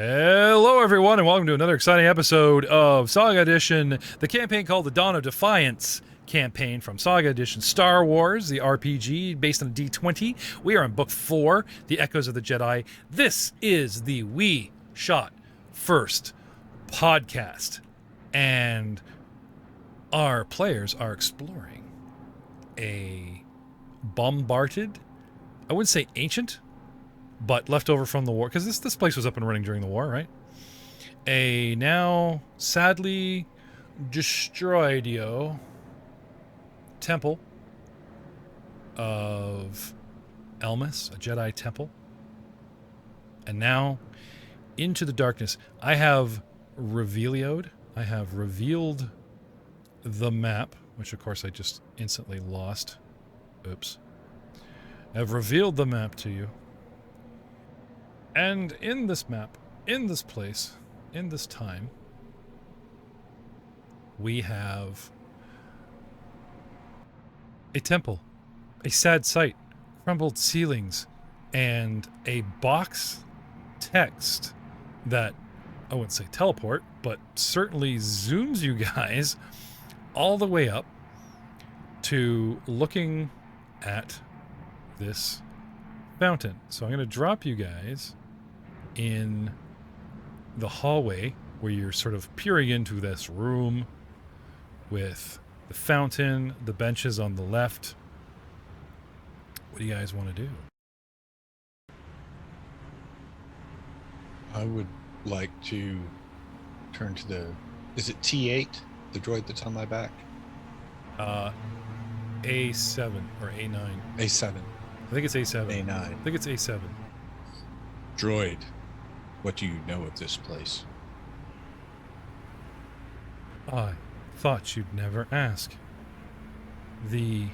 Hello, everyone, and welcome to another exciting episode of Saga Edition, the campaign called the Dawn of Defiance campaign from Saga Edition Star Wars, the RPG based on D20. We are in Book 4, The Echoes of the Jedi. This is the We Shot First podcast, and our players are exploring a bombarded, I wouldn't say ancient, but left over from the war, because this place was up and running during the war, right? A now sadly destroyed temple of Elmas, a Jedi temple. And now into the darkness. I have revealed the map, which of course I just instantly lost. Oops. I've revealed the map to you. And in this map, in this place, in this time, we have a temple, a sad sight, crumbled ceilings, and a box text that, I wouldn't say teleport, but certainly zooms you guys all the way up to looking at this fountain. So I'm going to drop you guys in the hallway where you're sort of peering into this room with the fountain, the benches on the left. What do you guys want to do? I would like to turn to the... Is it T8? The droid that's on my back? A7 or A9. A7. I think it's A7. A9. I think it's A7. Droid, what do you know of this place? I thought you'd never ask. The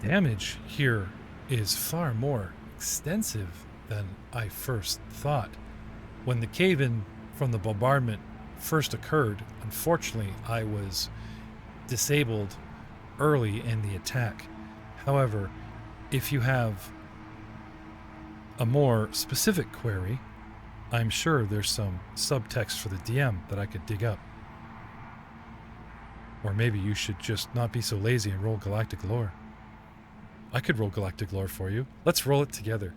damage here is far more extensive than I first thought. When the cave-in from the bombardment first occurred, unfortunately, I was disabled early in the attack. However, if you have a more specific query, I'm sure there's some subtext for the DM that I could dig up. Or maybe you should just not be so lazy and roll galactic lore. I could roll galactic lore for you. Let's roll it together.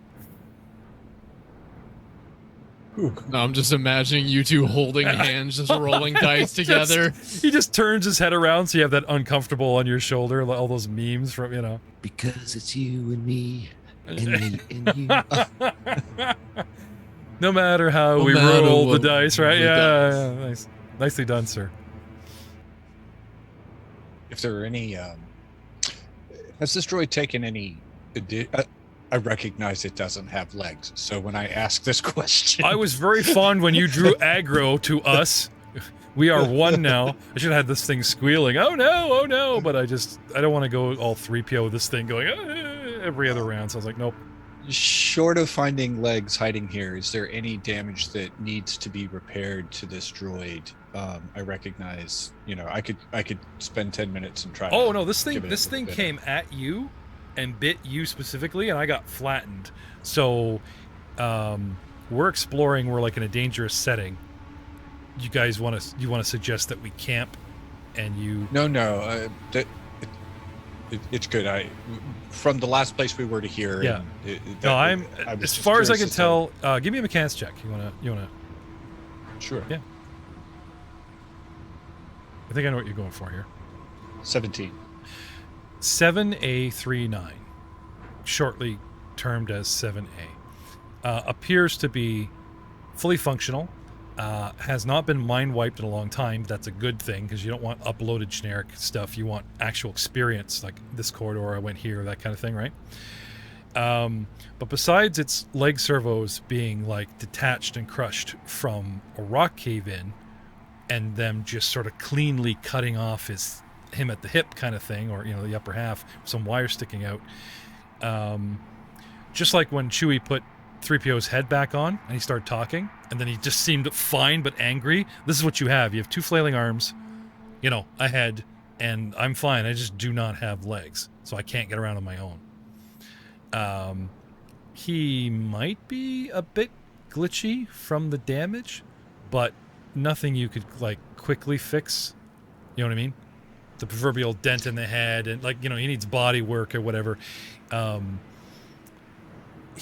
No, I'm just imagining you two holding hands, just rolling dice together. He just turns his head around so you have that uncomfortable on your shoulder, all those memes from, you know. Because it's you and me, and me and you. No matter how we roll the dice, right? Yeah, nice. Nicely done, sir. If there are any... has this droid taken any... I recognize it doesn't have legs, so when I ask this question... I was very fond when you drew aggro to us. We are one now. I should have had this thing squealing, oh no, but I don't want to go all 3PO with this thing going every other round, so I was like, nope. Short of finding legs hiding here, is there any damage that needs to be repaired to this droid? I recognize, I could spend 10 minutes and try. Oh no, this thing came at you and bit you specifically, and I got flattened. So we're exploring. We're like in a dangerous setting. You guys want to suggest that we camp, and you? No. It's good. From the last place we were to here. Yeah. I'm as far as I can tell. Give me a mechanics check. You wanna? Sure. Yeah. I think I know what you're going for here. 17. 7A39, shortly termed as 7A, appears to be fully functional. Has not been mind wiped in a long time. That's a good thing, because you don't want uploaded generic stuff. You want actual experience, like this corridor I went here, that kind of thing, right? But besides its leg servos being like detached and crushed from a rock cave-in, and them just sort of cleanly cutting off him at the hip kind of thing, or the upper half, some wire sticking out, just like when Chewie put 3PO's head back on and he started talking, and then he just seemed fine but angry. This is what you have. You have two flailing arms, a head, and I'm fine. I just do not have legs, so I can't get around on my own. He might be a bit glitchy from the damage, but nothing you could like quickly fix. You know what I mean? The proverbial dent in the head, and like, you know, he needs body work or whatever. Not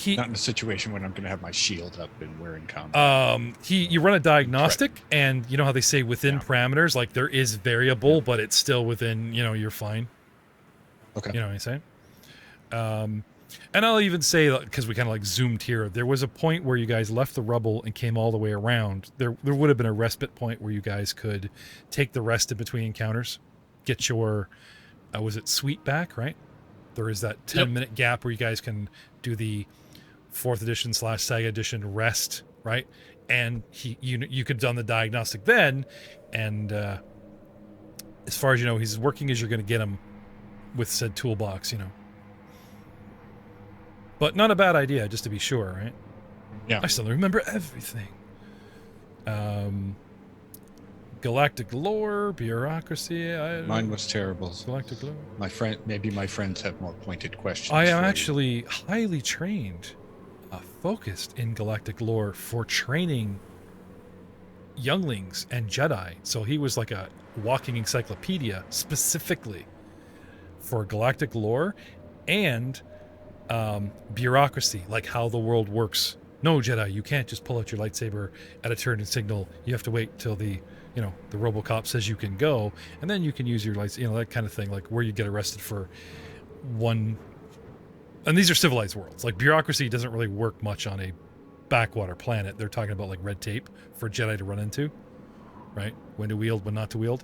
in a situation when I'm going to have my shield up and we're in combat. You run a diagnostic, and you know how they say within parameters, like there is variable, but it's still within, you know, you're fine. Okay. You know what I'm saying? And I'll even say, because we kind of like zoomed here, there was a point where you guys left the rubble and came all the way around. There would have been a respite point where you guys could take the rest in between encounters, get your, was it suite back, right? There is that 10-minute gap where you guys can do the 4th edition / Saga edition rest, right? And you could have done the diagnostic then, and as far as you know, he's as working as you're going to get him with said toolbox, you know. But not a bad idea, just to be sure, right? Yeah. I still remember everything. Galactic lore, bureaucracy. Mine was terrible. Galactic lore. Maybe my friends have more pointed questions. I am actually highly trained, focused in galactic lore for training younglings and Jedi. So he was like a walking encyclopedia specifically for galactic lore and bureaucracy, like how the world works. No, Jedi, you can't just pull out your lightsaber at a turn and signal. You have to wait till the RoboCop says you can go, and then you can use your lights, you know, that kind of thing, like where you get arrested for one. And these are civilized worlds. Like bureaucracy doesn't really work much on a backwater planet. They're talking about like red tape for Jedi to run into, right? When to wield, when not to wield.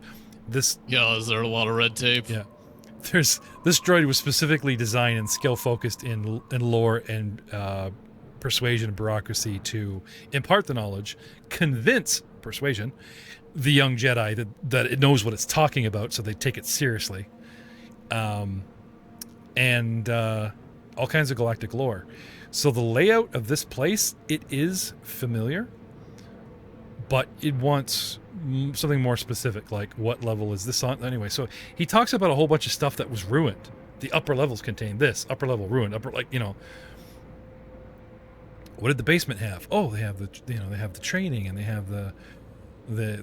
Is there a lot of red tape? Yeah. This droid was specifically designed and skill focused in lore and persuasion and bureaucracy to impart the knowledge, convince persuasion the young Jedi that it knows what it's talking about, so they take it seriously, and all kinds of galactic lore. So the layout of this place, it is familiar, but it wants something more specific, like what level is this on? Anyway, so he talks about a whole bunch of stuff that was ruined. The upper levels contain this, upper level ruined, what did the basement have? Oh, they have they have the training, and they have the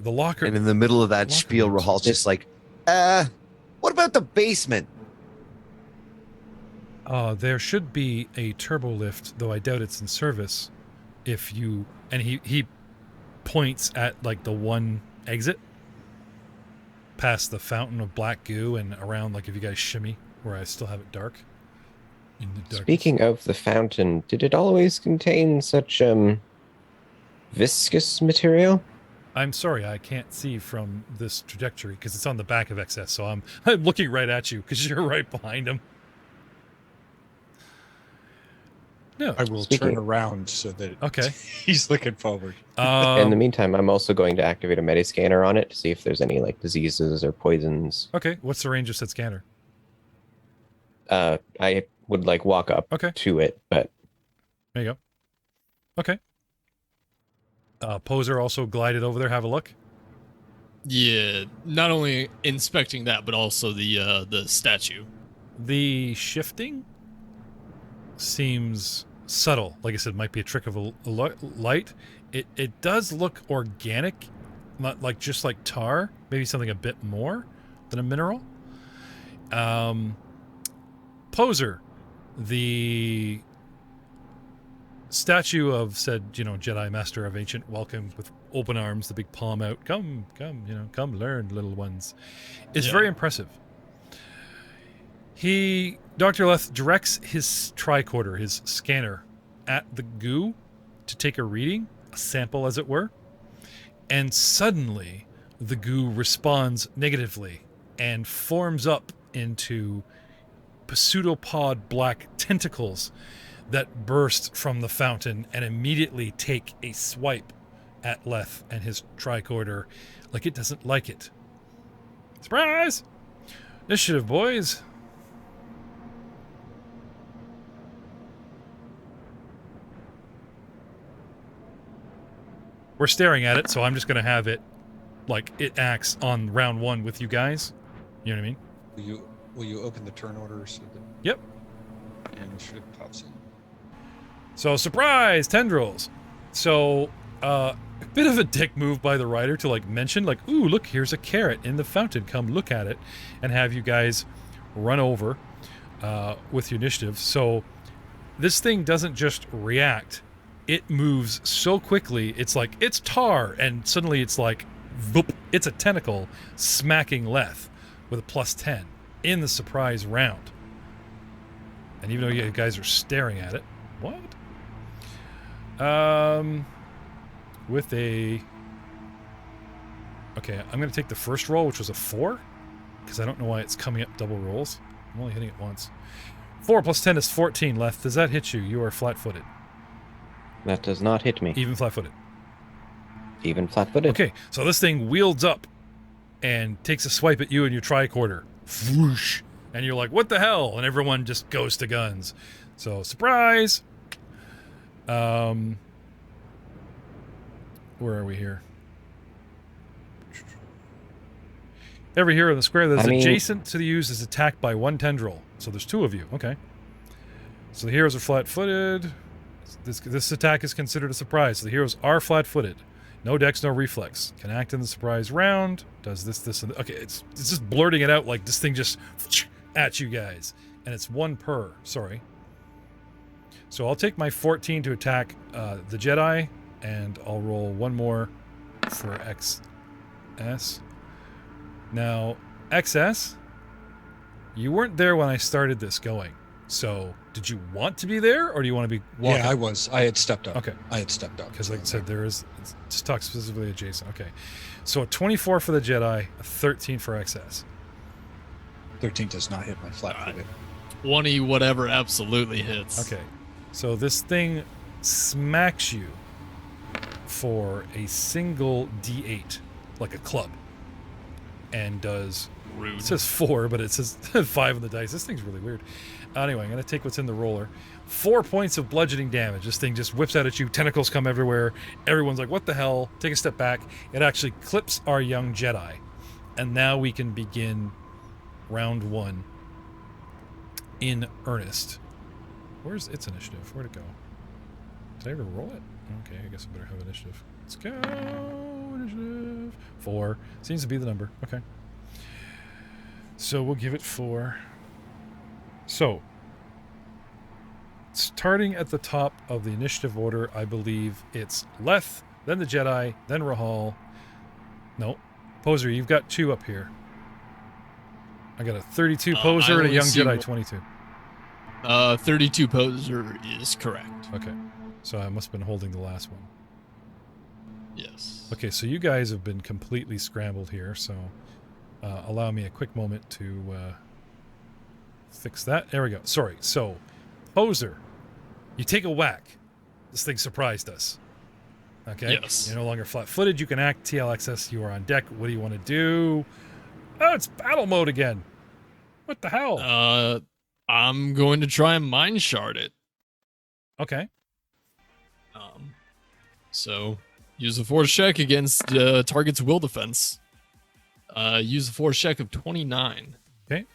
locker. And in the middle of that spiel, Rahal's just like, what about the basement? There should be a turbo lift, though I doubt it's in service. And he points at like the one exit past the fountain of black goo and around, like if you guys shimmy where I still have it dark. In the dark. Speaking of the fountain, did it always contain such viscous material? I'm sorry, I can't see from this trajectory because it's on the back of XS, so I'm looking right at you because you're right behind him. No. I will turn around so that he's looking forward. In the meantime, I'm also going to activate a metascanner on it to see if there's any like diseases or poisons. Okay, what's the range of said scanner? I would like walk up to it, but there you go. Okay. Poser also glided over there. Have a look. Yeah, not only inspecting that, but also the statue. The shifting seems subtle. Like I said, might be a trick of a light. It does look organic, not like just like tar. Maybe something a bit more than a mineral. Poser, the statue of said, Jedi Master of Ancient welcome with open arms, the big palm out. Come, come learn, little ones. Is very impressive. Dr. Leth directs his tricorder, his scanner, at the goo to take a reading, a sample as it were, and suddenly the goo responds negatively and forms up into pseudopod black tentacles that burst from the fountain and immediately take a swipe at Leth and his tricorder like it doesn't like it. Surprise! Initiative, boys. We're staring at it, so I'm just going to have it, like, it acts on round one with you guys. You know what I mean? Will you open the turn order so that... Yep. And initiative pops in. So, surprise, tendrils. So, a bit of a dick move by the writer to like mention, like, ooh, look, here's a carrot in the fountain. Come look at it, and have you guys run over with your initiative. So, this thing doesn't just react; it moves so quickly. It's like it's tar, and suddenly it's like, boop, it's a tentacle smacking Leth with a +10 in the surprise round. And even though you guys are staring at it, what? With a... Okay, I'm going to take the first roll, which was a 4, because I don't know why it's coming up double rolls. I'm only hitting it once. 4 plus 10 is 14 left. Does that hit you? You are flat-footed. That does not hit me. Even flat-footed. Even flat-footed. Okay, so this thing wields up and takes a swipe at you and your tricorder. Whoosh! And you're like, what the hell? And everyone just goes to guns. So, surprise! Where are we here? Every hero in the square that is adjacent to the use is attacked by one tendril. So there's 2 of you. Okay. So the heroes are flat-footed. This attack is considered a surprise. So the heroes are flat-footed. No dex, no reflex. Can act in the surprise round. Does this, and... Okay, it's just blurting it out like this thing just at you guys. And it's 1 per. Sorry. So I'll take my 14 to attack the Jedi, and I'll roll 1 more for XS. Now, XS, you weren't there when I started this going. So, did you want to be there, or do you want to be walking? Yeah, I was. I had stepped up. Okay. I had stepped up. Because like I said, there is... Just talk specifically adjacent. Okay. So, a 24 for the Jedi, a 13 for XS. 13 does not hit my flat-footed. 20 whatever absolutely hits. Okay. So, this thing smacks you for a single D8, like a club. And does... Rude. It says 4, but it says 5 on the dice. This thing's really weird. Anyway, I'm going to take what's in the roller. 4 points of bludgeoning damage. This thing just whips out at you. Tentacles come everywhere. Everyone's like, what the hell? Take a step back. It actually clips our young Jedi. And now we can begin round 1 in earnest. Where's its initiative? Where'd it go? Did I ever roll it? Okay, I guess I better have initiative. Let's go. Initiative. 4. Seems to be the number. Okay. So we'll give it 4. So, starting at the top of the initiative order, I believe it's Leth, then the Jedi, then Rahal. No, Poser, you've got 2 up here. I got a 32 Poser and a young Jedi 22. 32 Poser is correct. Okay, so I must have been holding the last one. Yes. Okay, so you guys have been completely scrambled here, so allow me a quick moment to fix that. There we go. Sorry. So, Poser, you take a whack. This thing surprised us. Okay? Yes. You're no longer flat-footed. You can act. TLXS, you are on deck. What do you want to do? Oh, it's battle mode again. What the hell? I'm going to try and mind shard it. Okay. So, use a force check against target's will defense. Use a force check of 29. Okay.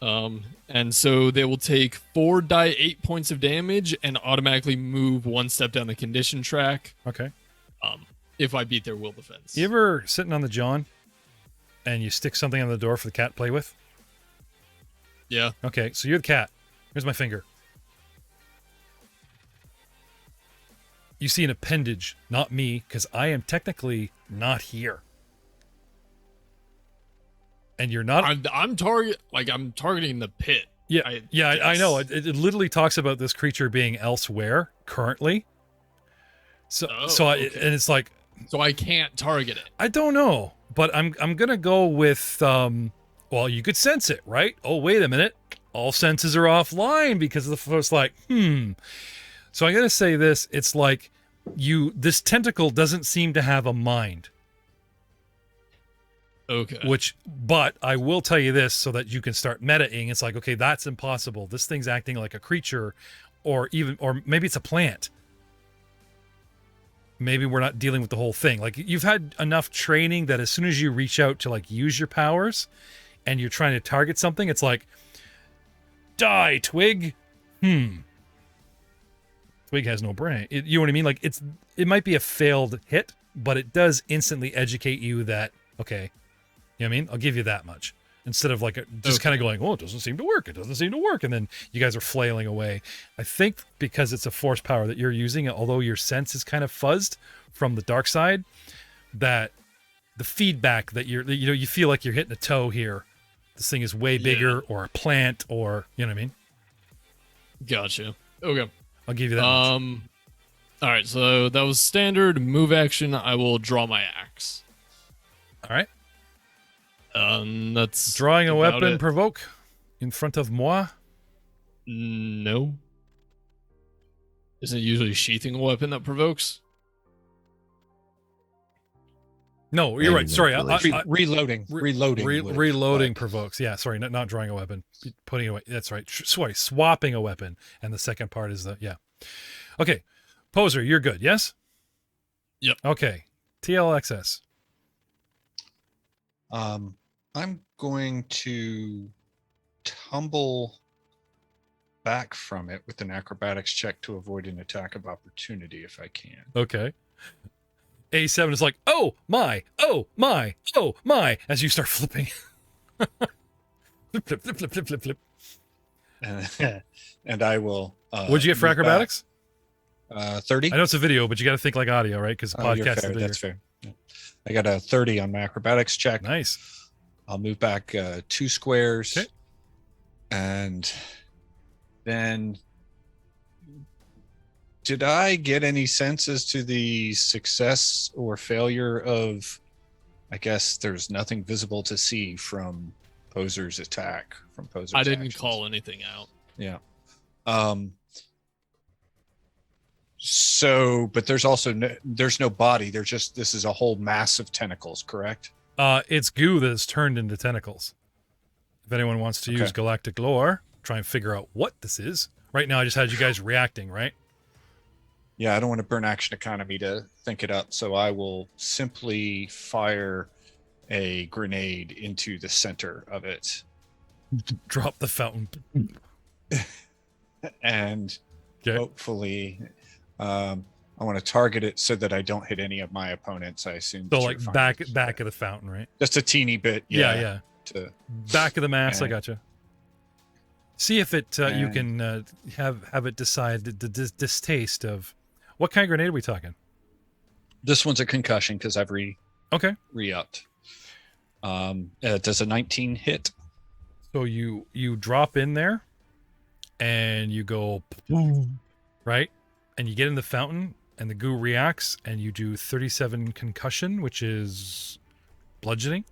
And so they will take 4 die 8 points of damage and automatically move 1 step down the condition track. Okay. If I beat their will defense. You ever sitting on the John and you stick something on the door for the cat to play with? Yeah. Okay, so you're the cat. Here's my finger. You see an appendage, not me, because I am technically not here. And you're not. I'm targeting the pit. Yeah, I know. It literally talks about this creature being elsewhere currently. So, okay. And it's like. So I can't target it. I don't know, but I'm gonna go with. Well, you could sense it, right? Oh, wait a minute. All senses are offline because of the first, like, So I'm gonna say this. It's like this tentacle doesn't seem to have a mind. Okay. But I will tell you this so that you can start metaing. It's like, okay, that's impossible. This thing's acting like a creature, or maybe it's a plant. Maybe we're not dealing with the whole thing. Like, you've had enough training that as soon as you reach out to like use your powers and you're trying to target something, it's like, die, twig. Twig has no brain. You know what I mean? Like it might be a failed hit, but it does instantly educate you that, okay, you know what I mean? I'll give you that much. Instead of like just kind of going, oh, it doesn't seem to work. It doesn't seem to work. And then you guys are flailing away. I think because it's a force power that you're using, although your sense is kind of fuzzed from the dark side, that the feedback that you feel like you're hitting a toe here. This thing is way bigger or a plant or, you know what I mean? Gotcha. Okay. I'll give you that much. All right, so that was standard move action. I will draw my axe. All right. That's drawing a about weapon it. provoke in front of moi. No. Isn't it usually sheathing a weapon that provokes? No, you're right. Sorry, Reloading. Reloading provokes. Yeah, sorry, not drawing a weapon, putting it away. That's right. Sorry, swapping a weapon, and the second part is Okay, Poser, you're good. Yes. Yep. Okay, TLXS. I'm going to tumble back from it with an acrobatics check to avoid an attack of opportunity if I can. Okay. A7 is like, oh my, as you start flipping. flip. And I will. What'd you get for move acrobatics? back. 30. I know it's a video, but you got to think like audio, right? Because You're podcast fair. is That's fair. Yeah. I got a 30 on my acrobatics check. Nice. I'll move back 2 squares. Okay. And then did I get any sense as to the success or failure of, I guess there's nothing visible to see from Poser's attack, from Poser's I didn't actions. call anything out. Yeah. So, but there's also there's no body. There's just, this is a whole mass of tentacles, correct? It's goo that is turned into tentacles. If anyone wants to use galactic lore, try and figure out what this is. Right now, I just had you guys reacting, right? Yeah, I don't want to burn action economy to think it up, so I will simply fire a grenade into the center of it. Drop the fountain. And hopefully, I want to target it so that I don't hit any of my opponents, I assume. So like back of the fountain, right? Just a teeny bit. Yeah. To back of the mass, I gotcha. See if it you can have it decide the distaste of what kind of grenade are we talking? This one's a concussion because I've re-upped. Does a 19 hit? So you drop in there and you go right, and you get in the fountain and the goo reacts and you do 37 concussion, which is bludgeoning.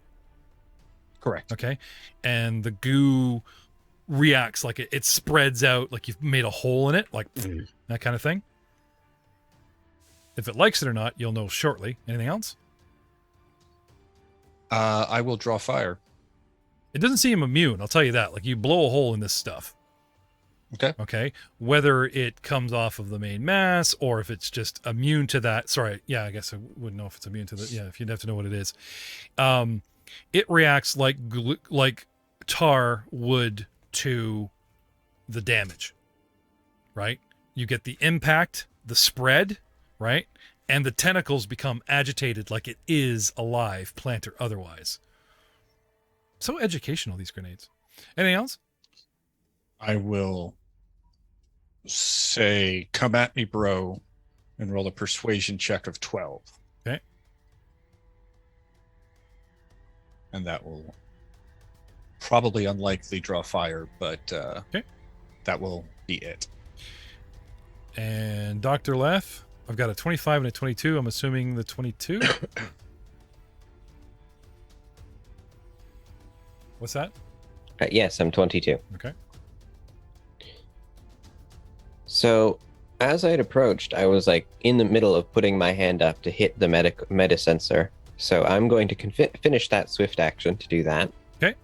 Correct. Okay, and the goo reacts like it spreads out like you've made a hole in it, like that kind of thing. If it likes it or not, you'll know shortly. Anything else? I will draw fire. It doesn't seem immune, I'll tell you that. Like, you blow a hole in this stuff. Okay. Whether it comes off of the main mass or if it's just immune to that. Sorry. Yeah, I guess I wouldn't know if it's immune to the. Yeah, if you'd have to know what it is. It reacts like tar would to the damage. Right? You get the impact, the spread, right? And the tentacles become agitated like it is alive, plant or otherwise. So educational, these grenades. Anything else? I will say, come at me, bro, and roll a persuasion check of 12. Okay. And that will probably unlikely draw fire, but that will be it. And Dr. Leff, I've got a 25 and a 22. I'm assuming the 22. What's that? Yes, I'm 22. Okay. So, as I had approached, I was like in the middle of putting my hand up to hit the meta sensor. So I'm going to finish that swift action to do that. Okay.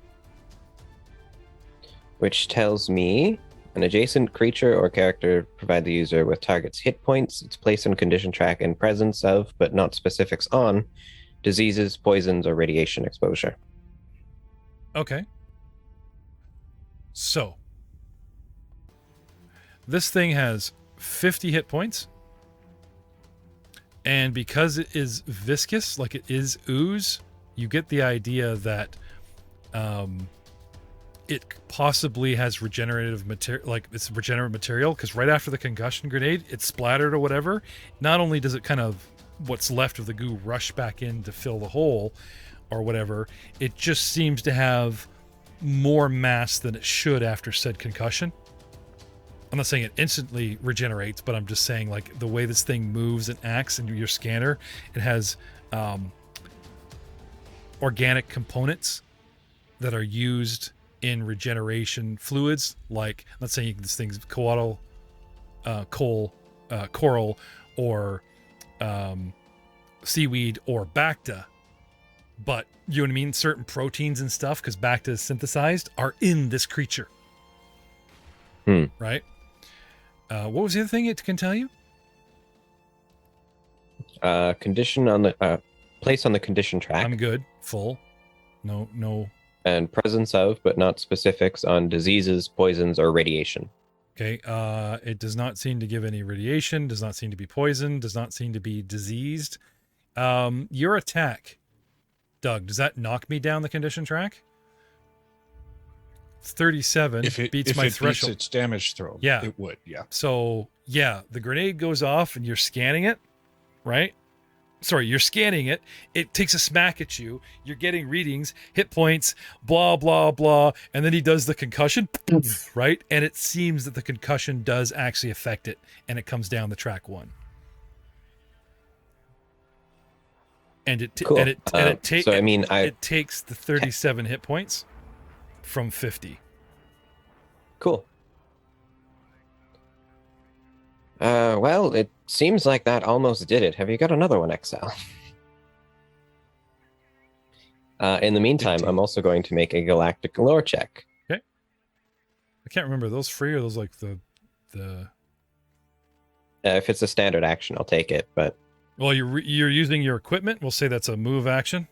Which tells me an adjacent creature or character provide the user with target's hit points, its place on condition track, and presence of, but not specifics on, diseases, poisons, or radiation exposure. Okay. So, this thing has 50 hit points. And because it is viscous, like it is ooze, you get the idea that it possibly has regenerative material, like it's regenerative material, because right after the concussion grenade, it splattered or whatever. Not only does it kind of, what's left of the goo rush back in to fill the hole or whatever, it just seems to have more mass than it should after said concussion. I'm not saying it instantly regenerates, but I'm just saying like the way this thing moves and acts in your scanner, it has organic components that are used in regeneration fluids, like let's say this thing's coral, or seaweed or bacta. But you know what I mean? Certain proteins and stuff, because bacta is synthesized, are in this creature. Right? What was the other thing it can tell you? Condition on the place on the condition track. I'm good. Full. No. And presence of, but not specifics on diseases, poisons, or radiation. Okay. It does not seem to give any radiation. Does not seem to be poisoned. Does not seem to be diseased. Your attack, Doug, does that knock me down the condition track? 37 beats my threshold. Beats its damage throw. Yeah, it would. Yeah. So yeah, the grenade goes off and you're scanning it, right? Sorry, you're scanning it. It takes a smack at you. You're getting readings, hit points, blah blah blah, and then he does the concussion, right? And it seems that the concussion does actually affect it, and it comes down the track 1. And it Cool. it takes the 37 hit points from 50. Cool. Well, it seems like that almost did it. Have you got another one, XL? In the meantime, 15. I'm also going to make a galactic lore check. Okay. I can't remember. Are those free or those like the If it's a standard action, I'll take it, but... Well, you're using your equipment. We'll say that's a move action.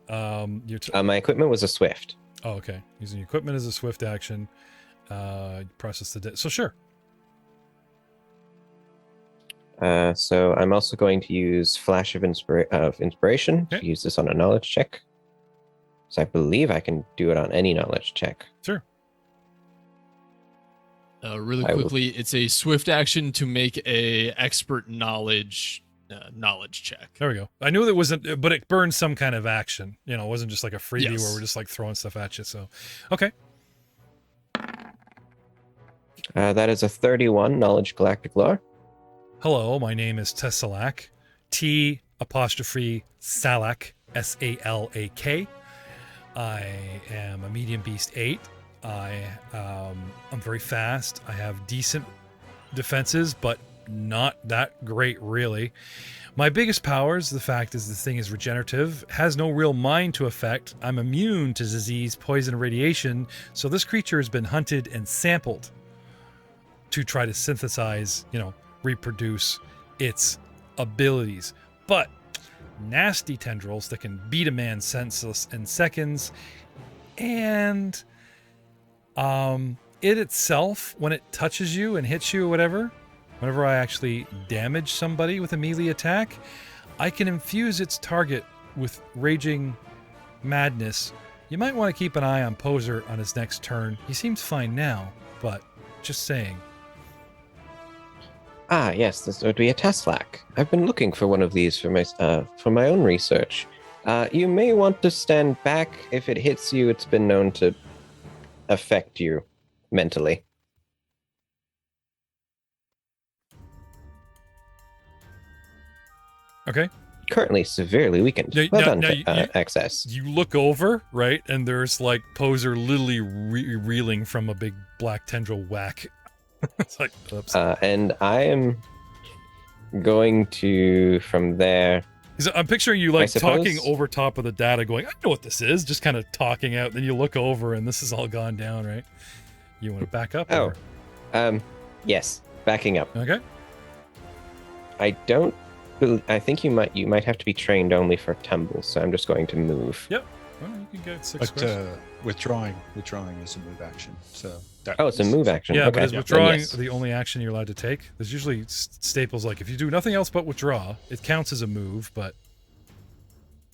my equipment was a swift. Oh, okay. Using equipment as a swift action. Process the so sure. So I'm also going to use Flash of Inspiration to use this on a knowledge check. So I believe I can do it on any knowledge check. Sure. Really quickly, it's a swift action to make a expert knowledge check. There we go. I knew that wasn't, but it burned some kind of action. You know, it wasn't just like a freebie where we're just like throwing stuff at you. So, okay. That is a 31 knowledge galactic lore. Hello, my name is Tessalak. T''Salak, S-A-L-A-K. I am a medium beast 8. I'm very fast. I have decent defenses, but not that great, really. My biggest power is the fact is this thing is regenerative, has no real mind to affect. I'm immune to disease, poison, and radiation, so this creature has been hunted and sampled to try to synthesize, reproduce its abilities. But nasty tendrils that can beat a man senseless in seconds, and it itself, when it touches you and hits you or whatever, whenever I actually damage somebody with a melee attack, I can infuse its target with raging madness. You might want to keep an eye on Poser on his next turn. He seems fine now, but just saying. Ah, yes, this would be a Teslac. I've been looking for one of these for my own research. You may want to stand back. If it hits you, it's been known to affect you mentally. Okay. Currently severely weakened. Excess. You look over, right, and there's like Poser literally reeling from a big black tendril whack. It's like, oops. And I am going to, from there... I'm picturing you like talking over top of the data going, I know what this is, just kind of talking out. Then you look over and this has all gone down, right? You want to back up? Oh, yes, backing up. Okay. I think you might have to be trained only for tumbles, so I'm just going to move. Yep. Well, you can get 6 But squares. withdrawing is a move action. So that Oh, it's a move action. Yeah, okay. but is Then withdrawing yes. the only action you're allowed to take? There's usually staples like if you do nothing else but withdraw, it counts as a move, but...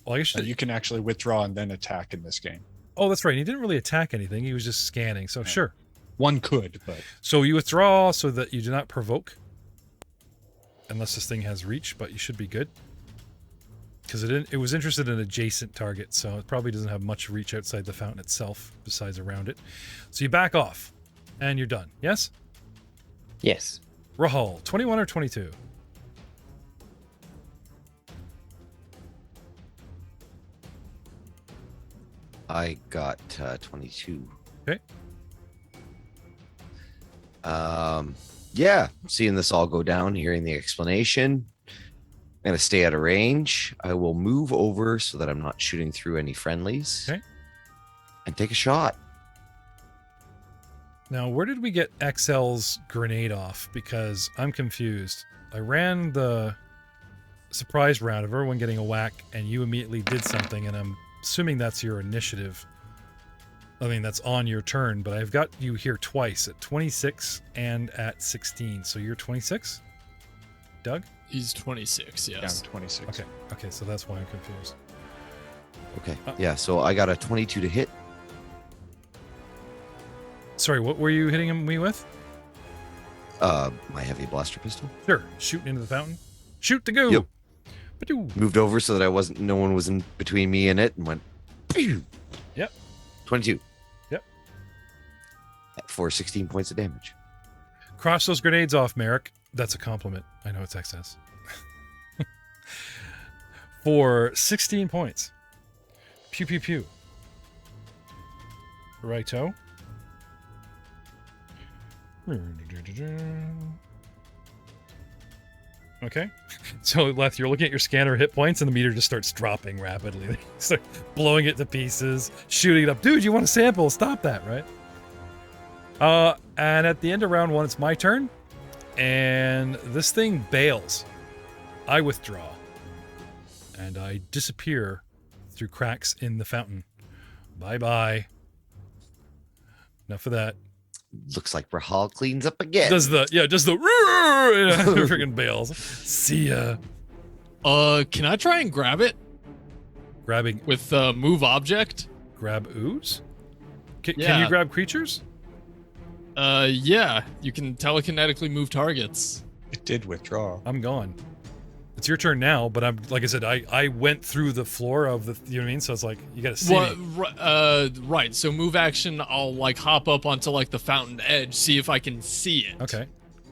Well, I guess you can actually withdraw and then attack in this game. Oh, that's right. He didn't really attack anything. He was just scanning, so sure. One could, but... So you withdraw so that you do not provoke. Unless this thing has reach, but you should be good. Because it was interested in adjacent targets, so it probably doesn't have much reach outside the fountain itself, besides around it. So you back off, and you're done. Yes? Yes. Rahul, 21 or 22? I got 22. Okay. Yeah, seeing this all go down, hearing the explanation, I'm going to stay out of range. I will move over so that I'm not shooting through any friendlies. Okay. And take a shot. Now, where did we get XL's grenade off? Because I'm confused. I ran the surprise round of everyone getting a whack, and you immediately did something, and I'm assuming that's your initiative. I mean, that's on your turn, but I've got you here twice, at 26 and at 16. So you're 26? Doug? He's 26, Yeah, yes. I'm 26. Okay, so that's why I'm confused. Okay. Yeah, so I got a 22 to hit. Sorry, what were you hitting me with? My heavy blaster pistol. Sure, shooting into the fountain. Shoot the goo! Yep. Ba-doo. Moved over so that no one was in between me and it, and went. Pew! Yep. 22. Yep. For 16 points of damage. Cross those grenades off, Merrick. That's a compliment. I know it's excess. For 16 points. Pew, pew, pew. Righto. Okay. So, Leth, you're looking at your scanner hit points, and the meter just starts dropping rapidly. They start blowing it to pieces, shooting it up. Dude, you want a sample? Stop that, right? And at the end of round 1, it's my turn. And this thing bails. I withdraw. And I disappear through cracks in the fountain. Bye-bye. Enough of that. Looks like Rahal cleans up again. Does the freaking bails. See ya. Can I try and grab it Grabbing, with move object? grab ooze? Can Yeah. you grab creatures? Yeah, you can telekinetically move targets. It did withdraw. I'm gone. It's your turn now, but I'm like I said, I went through the floor of the, you know what I mean? So it's like you gotta see me. Right. So move action, I'll like hop up onto like the fountain edge, see if I can see it. Okay.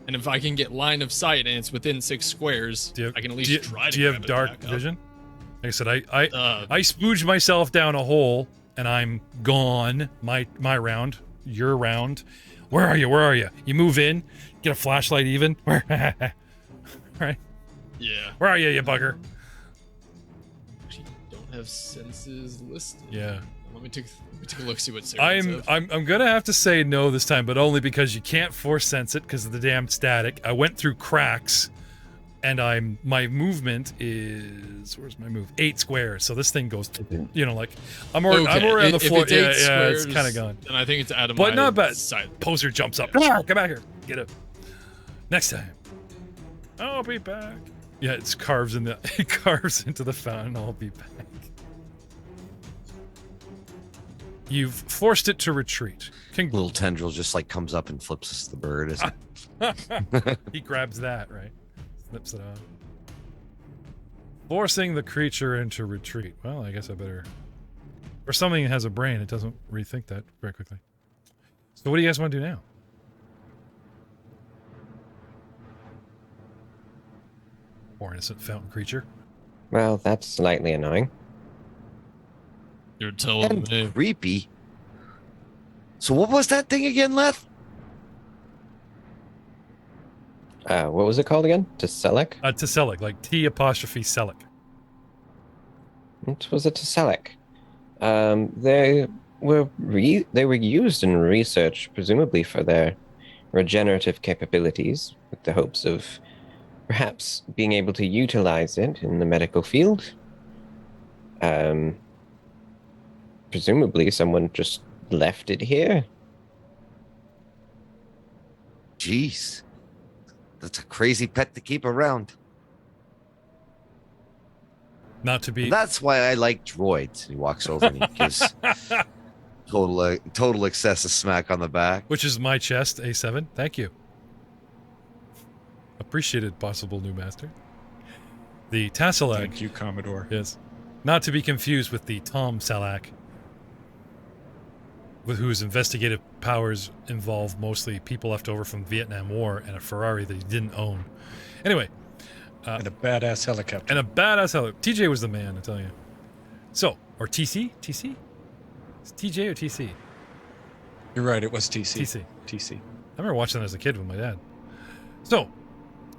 And if I can get line of sight and it's within 6 squares, I can at least try to. Do you have grab it dark back up. vision? Like I said, I Uh, spooged myself down a hole and I'm gone. My round, your round. Where are you? Where are you? You move in, get a flashlight even. Right. Yeah. Where are you, you bugger? Actually, don't have senses listed. Yeah. Let me take a look, see what Sarah's I'm gonna have to say no this time, but only because you can't force sense it because of the damn static. I went through cracks, and my movement is, where's my move? 8 squares. So this thing goes, you know, like I'm already on the floor. If it's 8 Yeah, squares, it's kind of gone. Then I think it's out of But my not bad. sight. Poser jumps up. Come back here. Get up. Next time. I'll be back. Yeah, it carves into the fountain. I'll be back. You've forced it to retreat. Little tendril just like comes up and flips us the bird. He grabs that, right? Snips it off. Forcing the creature into retreat. Well, I guess I better... Or something that has a brain, it doesn't rethink that very quickly. So what do you guys want to do now? Poor innocent fountain creature. Well, that's slightly annoying. You're telling And me. creepy. So what was that thing again, Leth? What was it called again? Tesselic? Tesselic, like T''Selic. What was a Tesselic? They were used in research, presumably for their regenerative capabilities, with the hopes of perhaps being able to utilize it in the medical field. Presumably, someone just left it here. Jeez. That's a crazy pet to keep around. Not to be. And that's why I like droids. He walks over and he gives total excessive smack on the back. Which is my chest, A7. Thank you. Appreciated, possible new master. The Tasselak. Thank you, Commodore. Yes. Not to be confused with the Tom Salak, with whose investigative powers involve mostly people left over from the Vietnam War and a Ferrari that he didn't own. Anyway. And a badass helicopter. And a badass helicopter. TJ was the man, I tell you. So, or TC? TC? Is it TJ or TC? You're right, it was TC. TC. I remember watching that as a kid with my dad. So,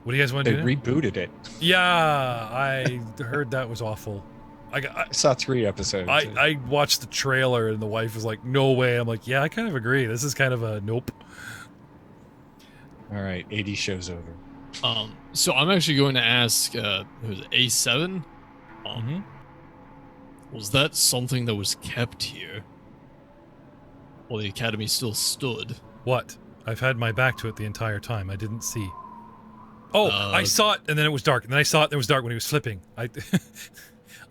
what do you guys want to do now? They rebooted it. Yeah, I heard that was awful. I saw 3 episodes. I watched the trailer and the wife was like, no way. I'm like, yeah, I kind of agree. This is kind of a nope. All right, 80 shows over. So I'm actually going to ask, who's it, A7? Was that something that was kept here? Well, the academy still stood. What? I've had my back to it the entire time. I didn't see. Oh, I saw it and then it was dark. And then I saw it and it was dark when he was flipping.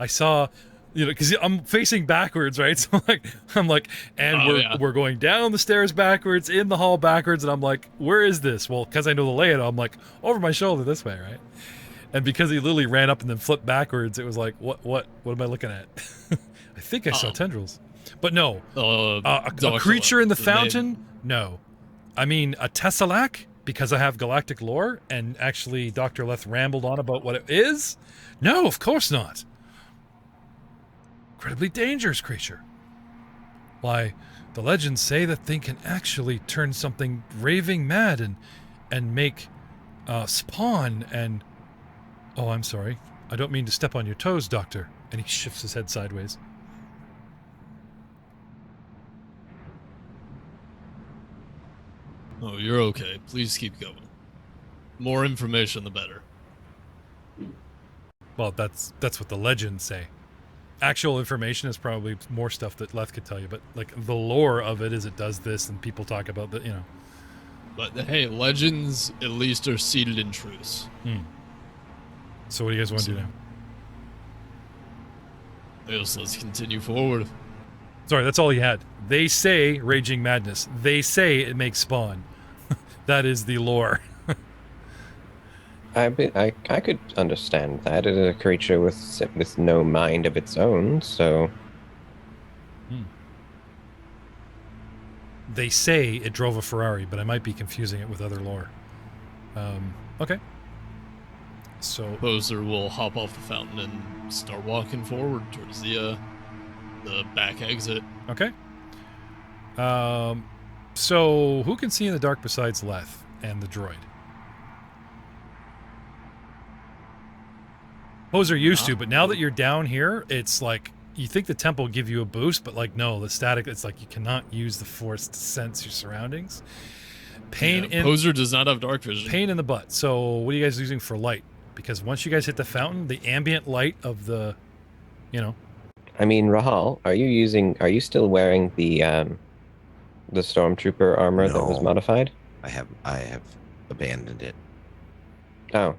I saw, you know, because I'm facing backwards, right? So I'm like, and we're going down the stairs backwards, in the hall backwards, and I'm like, where is this? Well, because I know the layout, I'm like, over my shoulder this way, right? And because he literally ran up and then flipped backwards, it was like, what am I looking at? I think I saw tendrils, but no, a creature in the fountain, no. I mean, a Tessellak, because I have galactic lore, and actually Dr. Leth rambled on about what it is. No, of course not. Incredibly dangerous creature. Why, the legends say that thing can actually turn something raving mad and make spawn and... Oh, I'm sorry. I don't mean to step on your toes, Doctor. And he shifts his head sideways. Oh, you're okay. Please keep going. More information, the better. Well, that's what the legends say. Actual information is probably more stuff that Leth could tell you, but like the lore of it is it does this and people talk about that, you know. But hey, legends at least are seated in truths. So what do you guys want to do now? Yes, let's continue forward. Sorry, that's all he had. They say raging madness. They say it makes spawn. That is the lore. I could understand that. It is a creature with no mind of its own, so... They say it drove a Ferrari, but I might be confusing it with other lore. Okay. So... Poser will hop off the fountain and start walking forward towards the back exit. Okay. So who can see in the dark besides Leth and the droid? Poser used to, but now that you're down here, it's like you think the temple will give you a boost, but like no, the static. It's like you cannot use the force to sense your surroundings. Poser does not have dark vision. Pain in the butt. So what are you guys using for light? Because once you guys hit the fountain, the ambient light of the, you know. I mean, Rahal, are you still wearing the stormtrooper armor that was modified? I have abandoned it. Oh.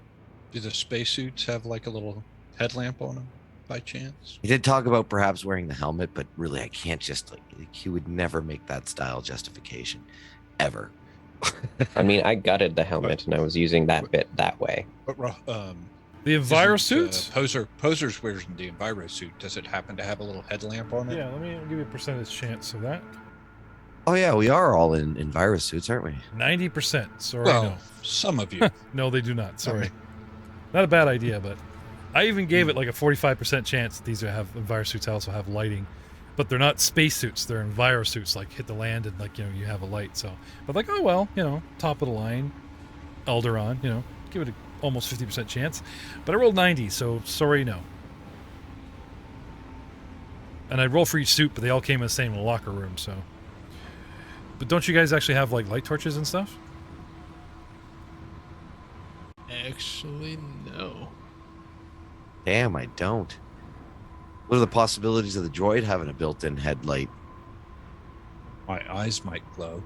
Do the spacesuits have like a little headlamp on them by chance? He did talk about perhaps wearing the helmet, but really I can't just like he would never make that style justification. Ever. I mean, I gutted the helmet and I was using that bit that way. But the Enviro suits? Poser's wears the Enviro suit. Does it happen to have a little headlamp on it? Yeah, let me give you a percentage chance of that. Oh yeah, we are all in virus suits, aren't we? 90%. Sorry, Well, no. some of you. No, they do not. Sorry. Not a bad idea, but I even gave it like a 45% chance that these have Enviro suits also have lighting. But they're not space suits, they're Enviro suits, like hit the land and like, you know, you have a light. So, but like, oh well, you know, top of the line, Alderaan, you know, give it a almost 50% chance. But I rolled 90, so sorry, no. And I rolled for each suit, but they all came in the same locker room, so. But don't you guys actually have like light torches and stuff? Actually, no. Damn, I don't. What are the possibilities of the droid having a built-in headlight? My eyes might glow.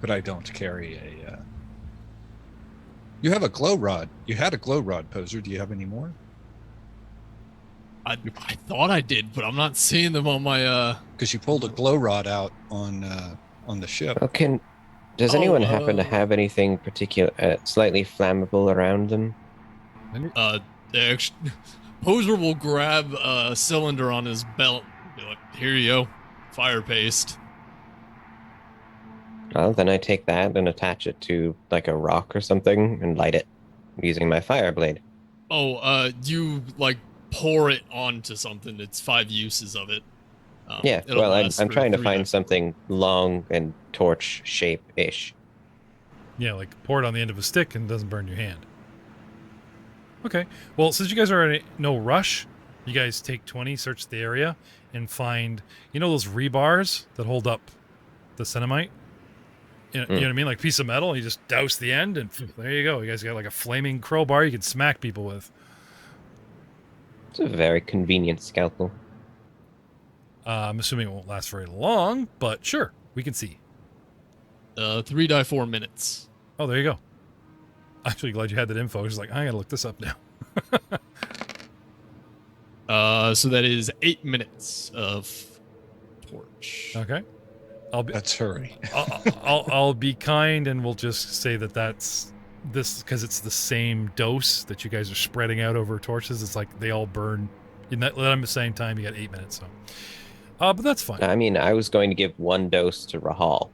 But I don't carry a... You have a glow rod. You had a glow rod, Poser. Do you have any more? I thought I did, but I'm not seeing them on my Because you pulled a glow rod out on the ship. Well, does anyone happen to have anything particular, slightly flammable around them? Poser will grab a cylinder on his belt and be like, here you go, fire paste. Well, then I take that and attach it to like a rock or something and light it using my fire blade. You like pour it onto something. It's 5 uses of it. Yeah, well, I'm trying to find something long and torch shape-ish. Yeah, like pour it on the end of a stick and it doesn't burn your hand. Okay. Well, since you guys are in no rush, you guys take 20, search the area, and find, you know those rebars that hold up the cinnamite? You know what I mean? Like a piece of metal, you just douse the end, and there you go. You guys got like a flaming crowbar you can smack people with. It's a very convenient scalpel. I'm assuming it won't last very long, but sure, we can see. 3 die 4 minutes. Oh, there you go. Actually, glad you had that info. I was like, I gotta look this up now. So that is 8 minutes of torch. Okay. Let's hurry. I'll be kind, and we'll just say that's this because it's the same dose that you guys are spreading out over torches. It's like they all burn in that at the same time. You got 8 minutes, so. But that's fine. I mean, I was going to give 1 dose to Rahal.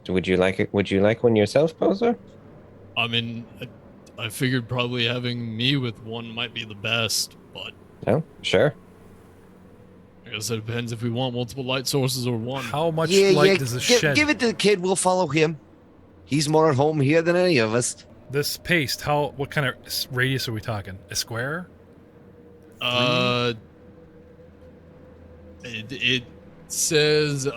Would you like it? Would you like one yourself, Poser? I mean, I figured probably having me with 1 might be the best, but... Oh, sure. I guess it depends if we want multiple light sources or 1. How much light does this shed? Give it to the kid. We'll follow him. He's more at home here than any of us. This paste, what kind of radius are we talking? A square? It says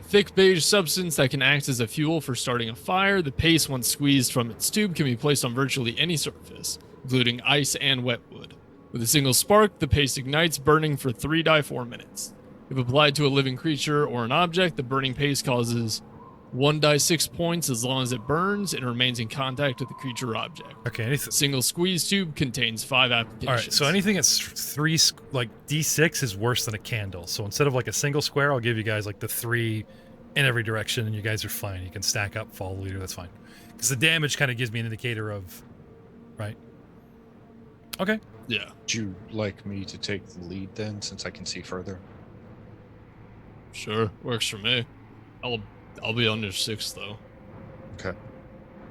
thick beige substance that can act as a fuel for starting a fire. The paste, once squeezed from its tube, can be placed on virtually any surface, including ice and wet wood. With a single spark, the paste ignites, burning for 3 die 4 minutes. If applied to a living creature or an object, the burning paste causes 1 die 6 points as long as it burns and remains in contact with the creature or object. Okay. Single squeeze tube contains 5 applications. All right. So anything that's 3, like D6, is worse than a candle. So instead of like a single square, I'll give you guys like the 3 in every direction, and you guys are fine. You can stack up, follow the leader. That's fine. Because the damage kind of gives me an indicator of, right? Okay. Yeah. Would you like me to take the lead then, since I can see further? Sure. Works for me. I'll be under 6 though. Okay.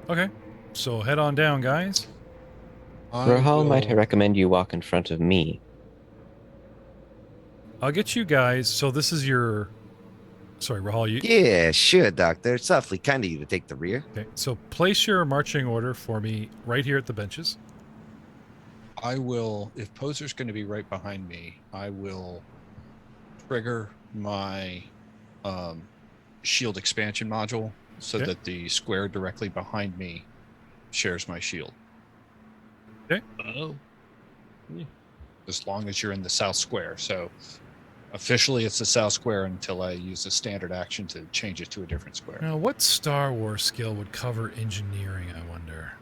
Okay. So head on down, guys. Rahal, might I recommend you walk in front of me? I'll get you guys. So this is your... Sorry, Rahal, you... Yeah, sure, Doctor. It's awfully kind of you to take the rear. Okay, so place your marching order for me right here at the benches. I will, if Poser's going to be right behind me, I will trigger my shield expansion module so that the square directly behind me shares my shield. Okay. Oh. As long as you're in the south square. So officially it's the south square until I use a standard action to change it to a different square. Now, what Star Wars skill would cover engineering, I wonder?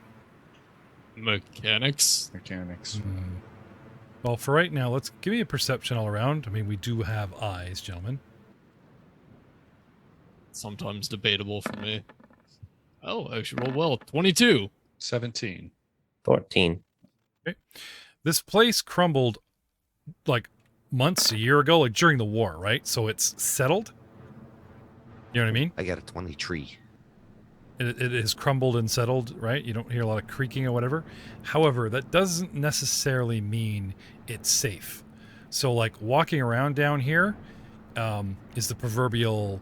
Mechanics. Well, for right now, let's give me a perception all around. I mean, we do have eyes, gentlemen. Sometimes debatable for me. Oh, actually rolled well. 22. 17. 14. Okay. This place crumbled like months, a year ago, like during the war, right? So it's settled. You know what I mean? I got a 23. It has crumbled and settled, right? You don't hear a lot of creaking or whatever. However, that doesn't necessarily mean it's safe. So, like, walking around down here is the proverbial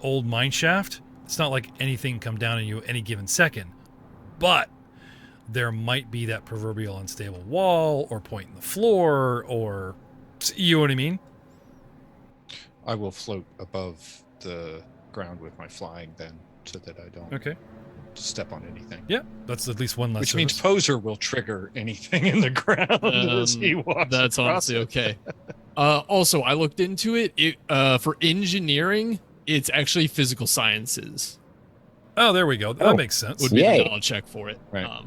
old mine shaft. It's not like anything come down on you any given second. But there might be that proverbial unstable wall or point in the floor or... You know what I mean? I will float above the ground with my flying then, so that I don't... Okay. step on anything. Yeah, that's at least one less. Which means Poser will trigger anything in the ground as he walks. That's honestly okay. Also, I looked into it. For engineering, it's actually physical sciences. Oh, there we go. That makes sense. Would be Yay. the knowledge check for it. Right.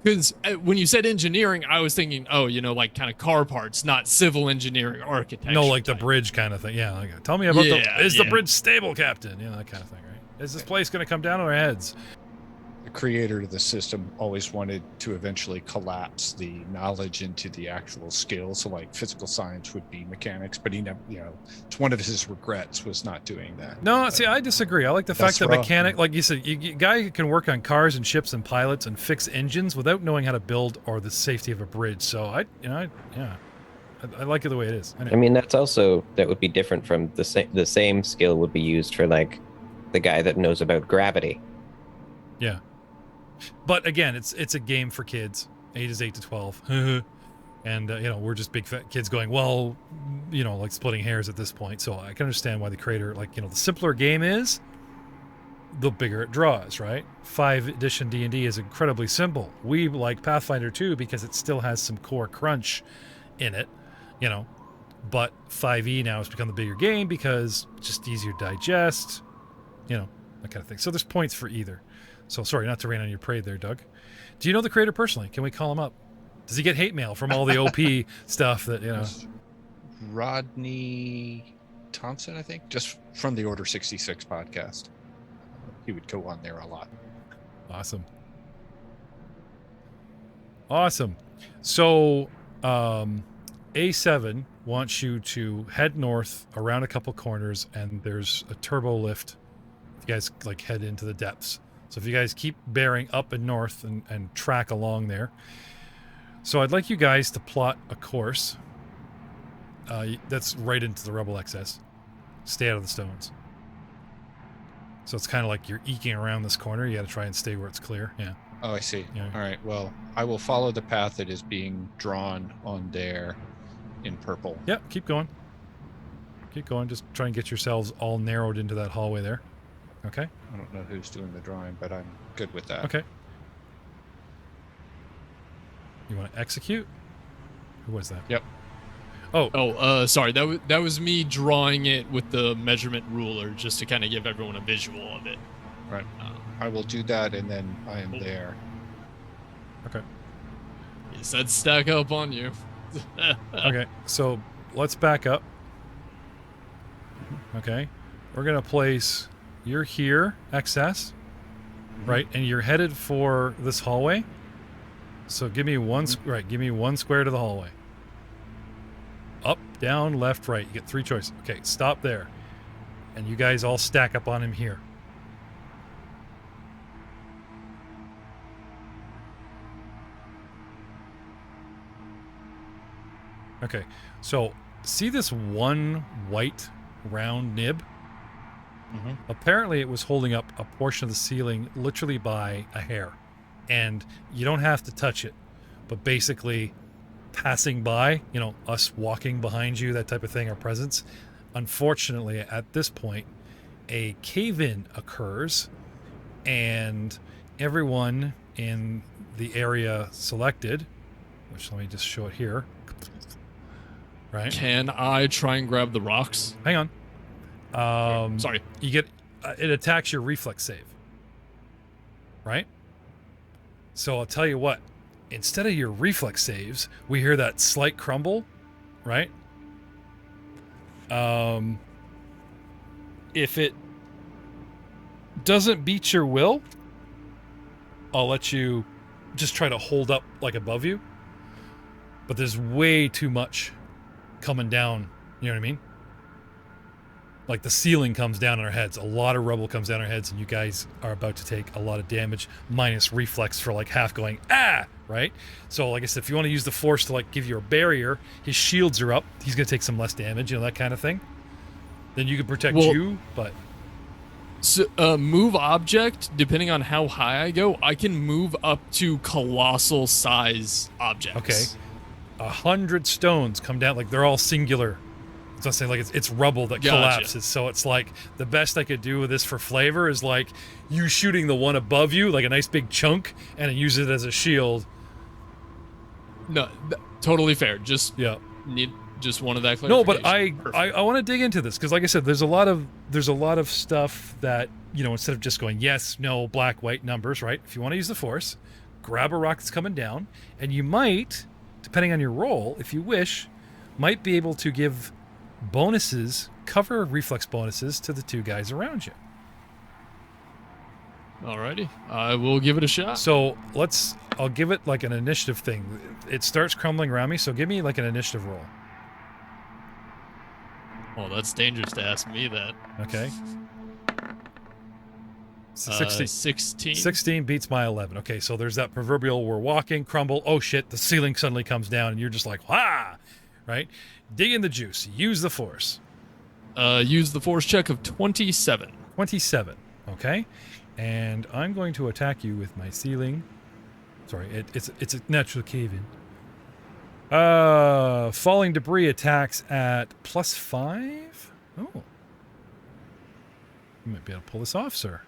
Because when you said engineering, I was thinking, like kind of car parts, not civil engineering, architecture. No, like the type. bridge kind of thing. Yeah. Like, tell me about is the Yeah. bridge stable, Captain? That kind of thing, right? Is this place going to come down on our heads? The creator of the system always wanted to eventually collapse the knowledge into the actual skills. So like physical science would be mechanics, but he never, it's one of his regrets was not doing that. No, see, I disagree. I like the fact that mechanic, like you said, you guy can work on cars and ships and pilots and fix engines without knowing how to build or the safety of a bridge. So I like it the way it is. I mean, that would be different from the same skill would be used for like the guy that knows about gravity. Yeah. But again, it's a game for kids, ages 8 to 12. And, we're just big fat kids going, well, like splitting hairs at this point. So I can understand why the creator, the simpler a game is, the bigger it draws, right? 5th edition D&D is incredibly simple. We like Pathfinder 2 because it still has some core crunch in it, But 5e now has become the bigger game because it's just easier to digest, that kind of thing. So there's points for either. So sorry, not to rain on your parade there, Doug. Do you know the creator personally? Can we call him up? Does he get hate mail from all the OP stuff that, Rodney Thompson, I think, just from the Order 66 podcast. He would go on there a lot. Awesome. So A7 wants you to head north around a couple corners, and there's a turbo lift. If you guys head into the depths. So if you guys keep bearing up and north and track along there. So I'd like you guys to plot a course that's right into the Rebel excess. Stay out of the stones. So it's kind of like you're eking around this corner. You got to try and stay where it's clear. Yeah. Oh, I see. Yeah. All right. Well, I will follow the path that is being drawn on there in purple. Yeah, keep going. Keep going. Just try and get yourselves all narrowed into that hallway there. Okay. I don't know who's doing the drawing, but I'm good with that. Okay. You want to execute? Who was that? Yep. Oh. Sorry. That was me drawing it with the measurement ruler just to kind of give everyone a visual of it. Right. I will do that, and then I am there. Okay. He said stack up on you. Okay. So let's back up. Okay. We're going to place... You're here, XS, right? And you're headed for this hallway. So give me one, give me one square to the hallway. Up, down, left, right. You get 3 choices. Okay, stop there. And you guys all stack up on him here. Okay, so see this one white round nib? Apparently it was holding up a portion of the ceiling literally by a hair, and you don't have to touch it, but basically passing by, us walking behind you, that type of thing, our presence. Unfortunately, at this point, a cave-in occurs, and everyone in the area selected, which let me just show it here, right? Can I try and grab the rocks? Hang on. Sorry. You get it attacks your reflex save, right? So I'll tell you what. Instead of your reflex saves, we hear that slight crumble, right? If it doesn't beat your will, I'll let you just try to hold up above you. But there's way too much coming down. You know what I mean? The ceiling comes down on our heads. A lot of rubble comes down our heads, and you guys are about to take a lot of damage, minus reflex for half going, right? So like I said, if you want to use the force to give you a barrier, his shields are up. He's going to take some less damage, that kind of thing. Then you can protect you, but... So, move object, depending on how high I go, I can move up to colossal size objects. Okay. 100 stones come down, they're all singular So I'm saying like it's rubble that collapses. So it's like the best I could do with this for flavor is like you shooting the one above you, like a nice big chunk, and use it as a shield. No, totally fair. Just need just one of that No, clarification. but I want to dig into this because, like I said, there's a lot of stuff that, you know, instead of just going yes, no, black, white numbers, right? If you want to use the Force, grab a rock that's coming down, and you might, depending on your roll, if you wish, might be able to give bonuses, cover reflex bonuses to the two guys around you. Alrighty, I will give it a shot. So I'll give it like an initiative thing. It starts crumbling around me, so give me like an initiative roll. Oh, that's dangerous to ask me that. Okay. 16. 16 beats my 11. Okay, so there's that proverbial we're walking, crumble, oh shit, the ceiling suddenly comes down, and you're just like, ah! Right? Dig in the juice. Use the Force. Use the Force check of 27. 27. Okay. And I'm going to attack you with my ceiling. Sorry, it's a natural cave-in. Falling debris attacks at +5. Oh. You might be able to pull this off, sir.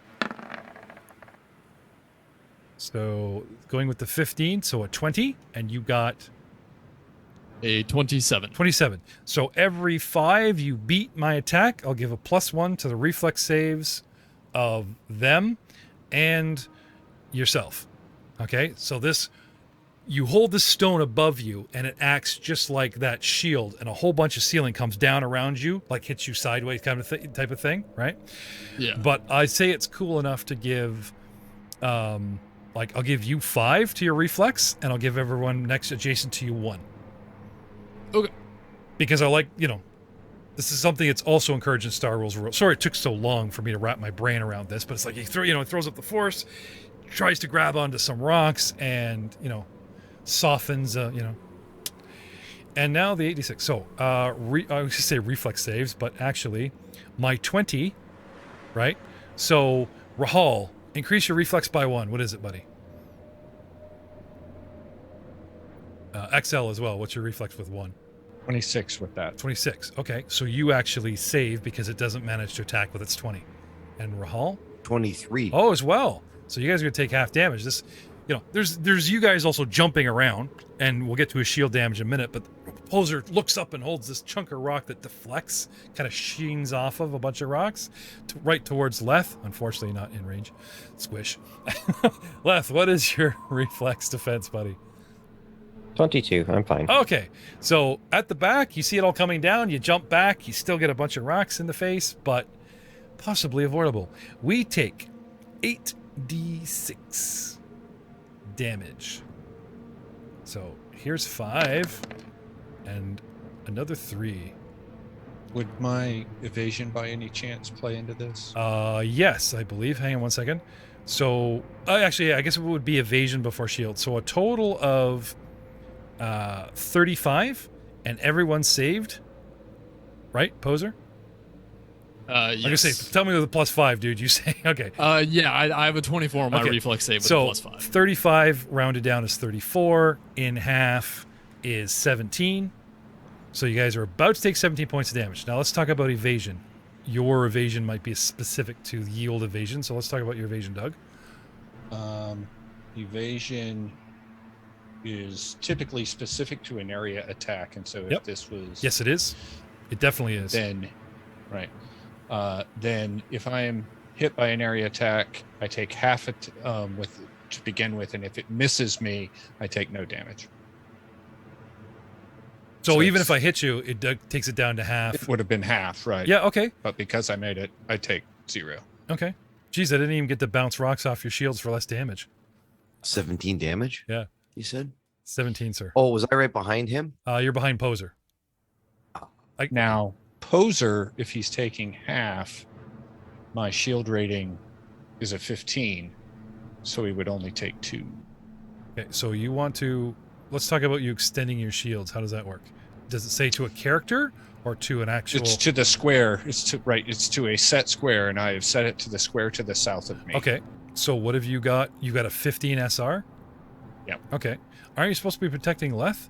So going with the 15, so a 20, and you got a 27. 27. So every 5 you beat my attack, I'll give a +1 to the reflex saves of them and yourself. Okay? So this, you hold this stone above you, and it acts just like that shield, and a whole bunch of ceiling comes down around you, like hits you sideways kind of type of thing, right? Yeah. But I'd say it's cool enough to give, like, I'll give you 5 to your reflex, and I'll give everyone next adjacent to you 1. Okay. Because I like, you know, this is something that's also encouraged in Star Wars. Sorry it took so long for me to wrap my brain around this, but it's like, it throws up the Force, tries to grab onto some rocks, and, you know, softens, you know. And now the 86. So, I was going to say reflex saves, but actually, my 20, right? So, Rahal, increase your reflex by 1. What is it, buddy? XL as well. What's your reflex with 1? 26 with that. 26. Okay, so you actually save because it doesn't manage to attack with its 20. And Rahal? 23. Oh, as well. So you guys are going to take half damage. This, you know, there's you guys also jumping around, and we'll get to his shield damage in a minute, but Poser looks up and holds this chunk of rock that deflects, kind of sheens off of a bunch of rocks, right towards Leth. Unfortunately, not in range. Squish. Leth, what is your reflex defense, buddy? 22. I'm fine. Okay, so at the back, you see it all coming down. You jump back. You still get a bunch of rocks in the face, but possibly avoidable. We take 8d6 damage. So here's 5 and another 3. Would my evasion by any chance play into this? Yes, I believe. Hang on one second. So actually, I guess it would be evasion before shield. So a total of 35, and everyone's saved, right, Poser? Yes. I say, tell me with a +5, dude. You say okay. Yeah, I have a 24 on my reflex save with a +5. 35 rounded down is 34. In half is 17. So you guys are about to take 17 points of damage. Now let's talk about evasion. Your evasion might be specific to yield evasion, so let's talk about your evasion, Doug. Evasion is typically specific to an area attack, and so if this was... Yes, it is. It definitely is. Then, right. Then if I am hit by an area attack, I take half it to begin with, and if it misses me, I take no damage. So even if I hit you, it takes it down to half. It would have been half, right? Yeah, okay. But because I made it, I take 0. Okay. Geez, I didn't even get to bounce rocks off your shields for less damage. 17 damage? Yeah. You said? 17, sir. Oh, was I right behind him? You're behind Poser. Now, Poser, if he's taking half, my shield rating is a 15, so he would only take 2. Okay, so you want to... Let's talk about you extending your shields. How does that work? Does it say to a character or to an actual... It's to the square. It's to a set square, and I have set it to the square to the south of me. Okay, so what have you got? You got a 15 SR? Yep. Okay. Aren't you supposed to be protecting Leth?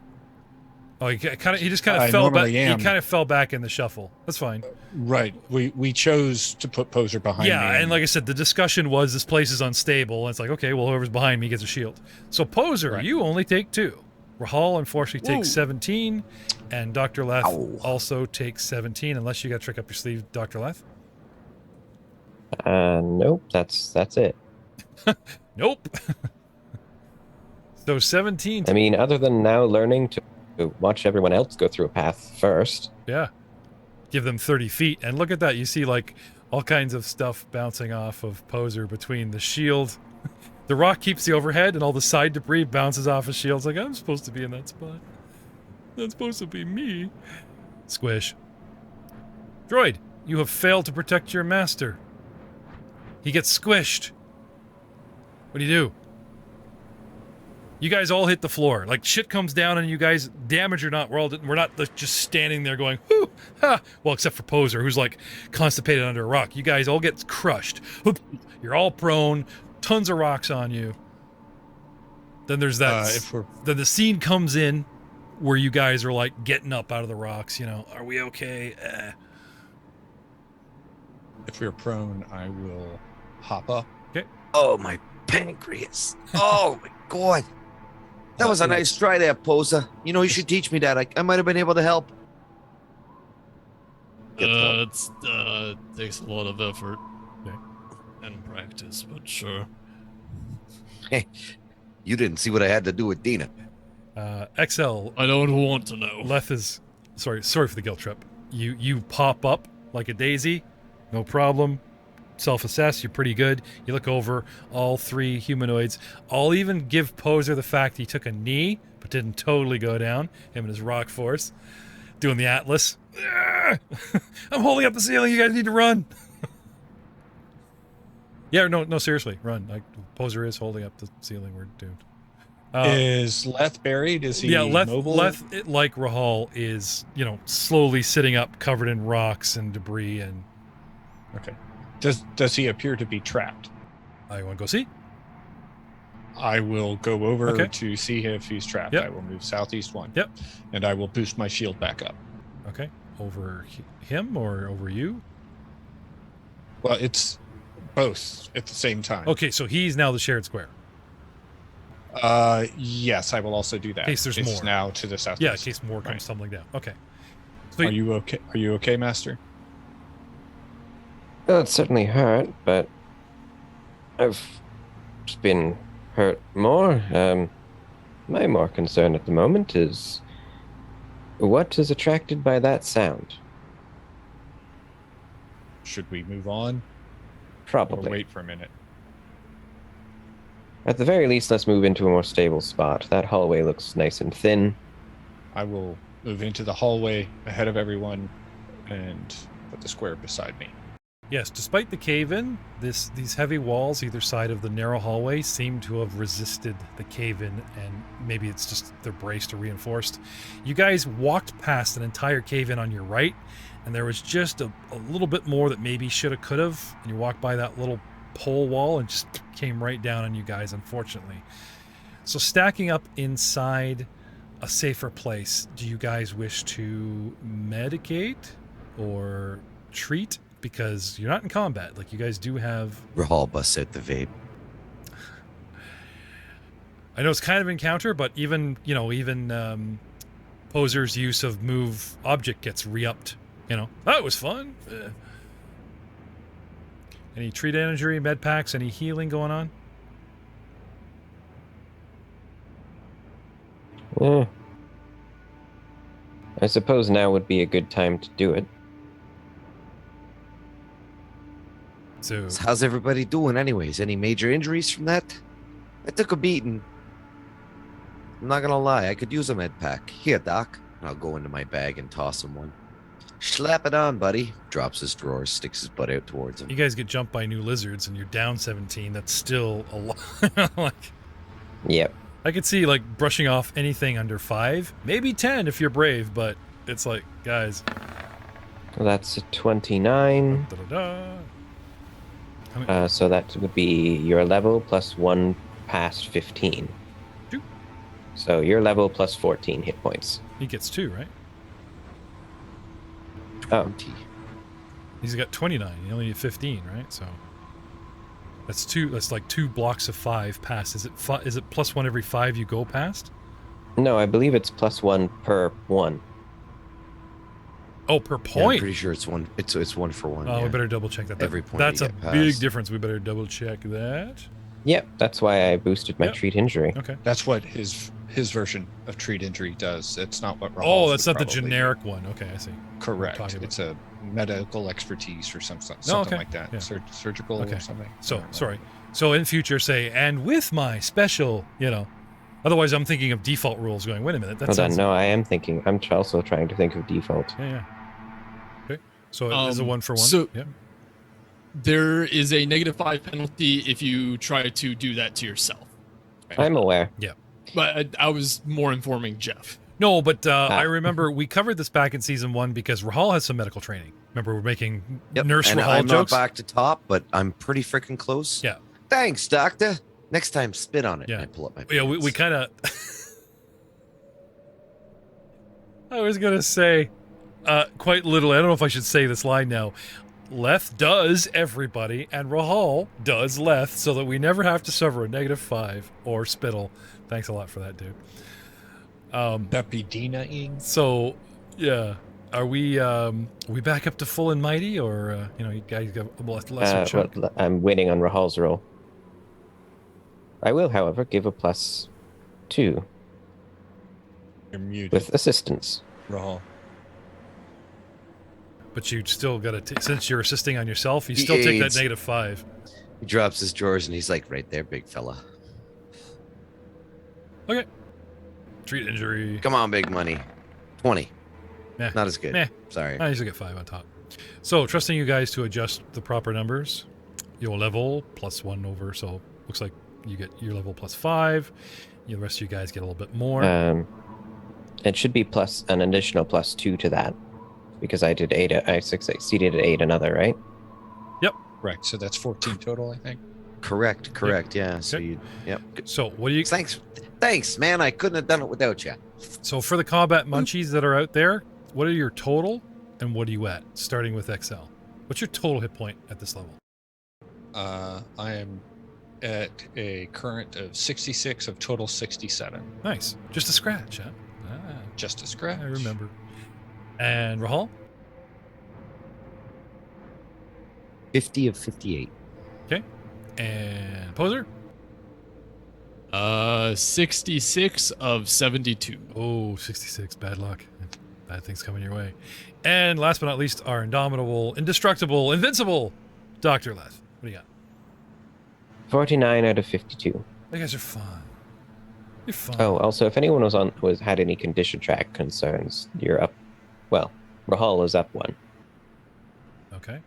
Oh, he just kind of fell back. normally He am. kind of fell back in the shuffle. That's fine. Right. We chose to put Poser behind me. Yeah, and like I said, the discussion was this place is unstable. And it's like, okay, well, whoever's behind me gets a shield. So Poser, Right. you only take 2. Rahal unfortunately takes Whoa. 17, and Dr. Leth Ow. also takes 17, unless you got a trick up your sleeve, Dr. Leth. Nope, that's it. Nope. So 17. I mean, other than now learning to watch everyone else go through a path first. Yeah. Give them 30 feet. And look at that. You see, like, all kinds of stuff bouncing off of Poser between the shield. The rock keeps the overhead, and all the side debris bounces off his shield. It's like, I'm supposed to be in that spot. That's supposed to be me. Squish. Droid, you have failed to protect your master. He gets squished. What do you do? You guys all hit the floor. Like, shit comes down, and you guys, damage or not, we're not like, just standing there going, whoo, ha. Well, except for Poser, who's like constipated under a rock. You guys all get crushed. You're all prone. Tons of rocks on you. Then there's that. Then the scene comes in where you guys are like getting up out of the rocks. You know, are we okay? If we're prone, I will hop up. Oh, my pancreas. Oh, my God. That was a nice try there, Poser. You know, you should teach me that. I might have been able to help. It's takes a lot of effort and practice, but sure. You didn't see what I had to do with Dina. XL, I don't want to know. Leth is sorry for the guilt trip. You pop up like a daisy, no problem. Self-assess, you're pretty good. You look over all 3 humanoids. I'll even give Poser the fact he took a knee, but didn't totally go down. Him and his rock force. Doing the Atlas. I'm holding up the ceiling, you guys need to run. Yeah, no, seriously, run. Like, Poser is holding up the ceiling, we're doomed. Is Leth buried? Is he mobile? Leth, like Rahal, is, slowly sitting up, covered in rocks and debris, and... Okay. Does he appear to be trapped? I want to go see. I will go over Okay. to see if he's trapped. Yep. I will move southeast 1. Yep. And I will boost my shield back up. Okay. Over him or over you? Well, it's both at the same time. Okay, so he's now the shared square. Yes, I will also do that. In case there's it's more. now to the southeast. Yeah, in case more comes Right. tumbling down. Okay. So Are you okay? Are you okay, Master? Well, it certainly hurt, but I've just been hurt more. My more concern at the moment is what is attracted by that sound? Should we move on or Probably. wait for a minute? At the very least, let's move into a more stable spot. That hallway looks nice and thin. I will move into the hallway ahead of everyone and put the square beside me. yes, despite the cave-in, these heavy walls either side of the narrow hallway seem to have resisted the cave-in, and maybe it's just they're braced or reinforced. You guys walked past an entire cave-in on your right, and there was just a little bit more that maybe shoulda, could've, and you walked by that little pole wall and just came right down on you guys, unfortunately. So stacking up inside a safer place, do you guys wish to medicate or treat? Because you're not in combat. Like, you guys do have... Rahal busts out the vape. I know it's kind of encounter, but even Poser's use of move object gets re-upped. That was fun. Any treat injury, med packs, any healing going on? Yeah. I suppose now would be a good time to do it. So So how's everybody doing anyways? Any major injuries from that? I took a beating. I'm not gonna lie, I could use a med pack. Here, Doc. I'll go into my bag and toss him one. Slap it on, buddy. Drops his drawers, sticks his butt out towards him. you guys get jumped by new lizards and you're down 17. That's still a lot. Like, Yep. I could see, like, brushing off anything under 5. Maybe 10 if you're brave, but it's like, guys. Well, that's a 29. Da-da-da. So that would be your level plus 1 past 15. So your level plus 14 hit points. He gets 2, right? Oh, He's got 29. You only need 15, right? So that's 2. That's like 2 blocks of 5 past. Is it plus 1 every 5 you go past? no, I believe it's plus 1 per 1. Oh, per Yeah, I'm point. pretty sure it's one. It's 1 for 1. Oh, yeah. we better double check that. Every point That's you a get big past. difference. We better double check that. Yep, that's why I boosted my Yep. treat injury. Okay. That's what his version of treat injury does. It's not what. Oh, Rahal's that's would not the probably do. generic one. Okay, I see. Correct. talking about. It's a medical expertise or something okay. like that. Yeah. Surgical Okay. or something. I So, don't know. sorry. So in future, say, and with my special, otherwise I'm thinking of default rules going, wait a minute, that Hold on, sounds... no, I am thinking. I'm also trying to think of default. Yeah. Okay. So it is a 1 for 1. so- yeah. There is a -5 penalty if you try to do that to yourself. I'm aware. But I was more informing Jeff. No, but I remember we covered this back in season 1 because Rahal has some medical training. Remember, we're making Yep. Nurse and Rahal I'm jokes? not back to top, but I'm pretty freaking close. Yeah. Thanks, doctor. Next time, spit on it. Yeah. And I pull up my. Yeah, we pants. kind of... I was going to say, quite literally, I don't know if I should say this line now. Leth does everybody, and Rahal does Leth, so that we never have to suffer a -5 or spittle. Thanks a lot for that, dude. That be Dina-ing? So, yeah. Are we back up to full and mighty, or, you guys got a lesser chunk? Well, I'm waiting on Rahal's roll. I will, however, give a +2 You're muted, with assistance. Rahal. But you still got to, since you're assisting on yourself, you He still take that aids. -5. He drops his drawers and he's like, right there, big fella. Okay. Treat injury. Come on, big money. 20. Meh. Not as good. Meh. Sorry. I usually get 5 on top. So, trusting you guys to adjust the proper numbers. Your level +1 over, so looks like you get your level +5. The rest of you guys get a little bit more. It should be plus an additional +2 to that, because I did 8. I succeeded at 8 another, right? Right. So that's 14 total, I think. Correct. Yeah. So Okay. you. Yep. So, what do you? Thanks, man. I couldn't have done it without you. So, for the combat munchies that are out there, what are your total, and what are you at? Starting with XL. What's your total hit point at this level? I am at a current of 66 of total 67. Nice, just a scratch, huh? Just a scratch. I remember. And Rahal? 50 of 58. And Poser? 66 of 72. Oh, 66. Bad luck. Bad things coming your way. And last but not least, our indomitable, indestructible, invincible Dr. Leth. What do you got? 49 out of 52. You guys are fine. You're fine. Oh, also, if anyone had any condition track concerns, you're up. Well, Rahal is up 1. Okay.